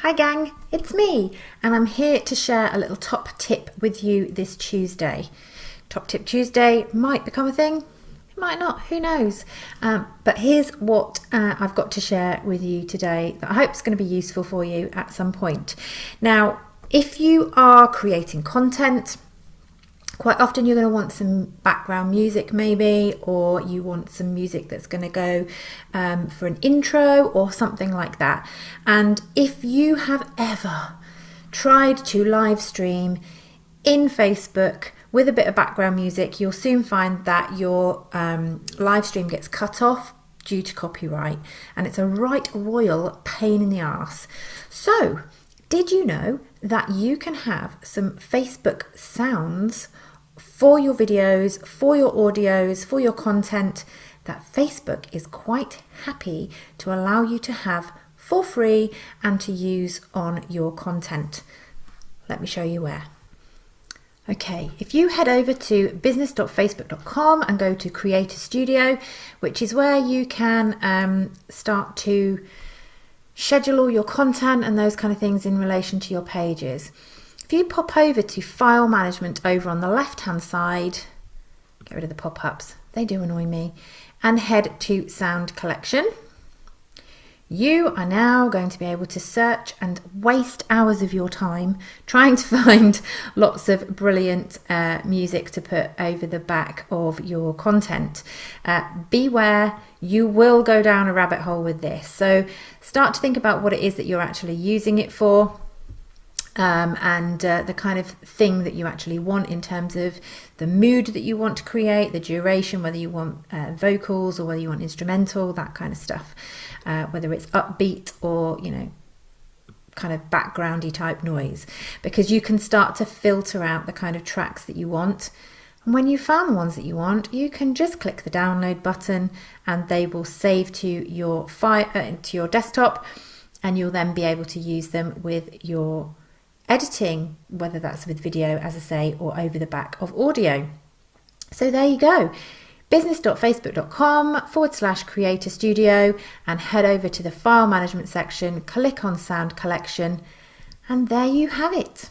Hi gang, it's me, and I'm here to share a little top tip with you this Tuesday. Top Tip Tuesday might become a thing, it might not, who knows. But here's what I've got to share with you today that I hope is going to be useful for you at some point. Now, if you are creating content, quite often you're going to want some background music maybe, or you want some music that's going to go for an intro or something like that. And if you have ever tried to live stream in Facebook with a bit of background music, you'll soon find that your live stream gets cut off due to copyright, and it's a right royal pain in the arse. So, did you know that you can have some Facebook sounds for your videos, for your audios, for your content that Facebook is quite happy to allow you to have for free and to use on your content? Let me show you where. Okay, if you head over to business.facebook.com and go to Creator Studio, which is where you can start to schedule all your content and those kind of things in relation to your pages. If you pop over to File Management over on the left-hand side, get rid of the pop-ups, they do annoy me, and head to Sound Collection, you are now going to be able to search and waste hours of your time trying to find lots of brilliant music to put over the back of your content. Beware, you will go down a rabbit hole with this. So start to think about what it is that you're actually using it for. And the kind of thing that you actually want in terms of the mood that you want to create, the duration, whether you want vocals or whether you want instrumental, that kind of stuff, whether it's upbeat or, you know, kind of backgroundy type noise, because you can start to filter out the kind of tracks that you want. And when you found the ones that you want, you can just click the download button and they will save to your to your desktop, and you'll then be able to use them with your editing, whether that's with video, as I say, or over the back of audio. So there you go, business.facebook.com/Creator Studio, and head over to the File Management section, click on Sound Collection, and there you have it.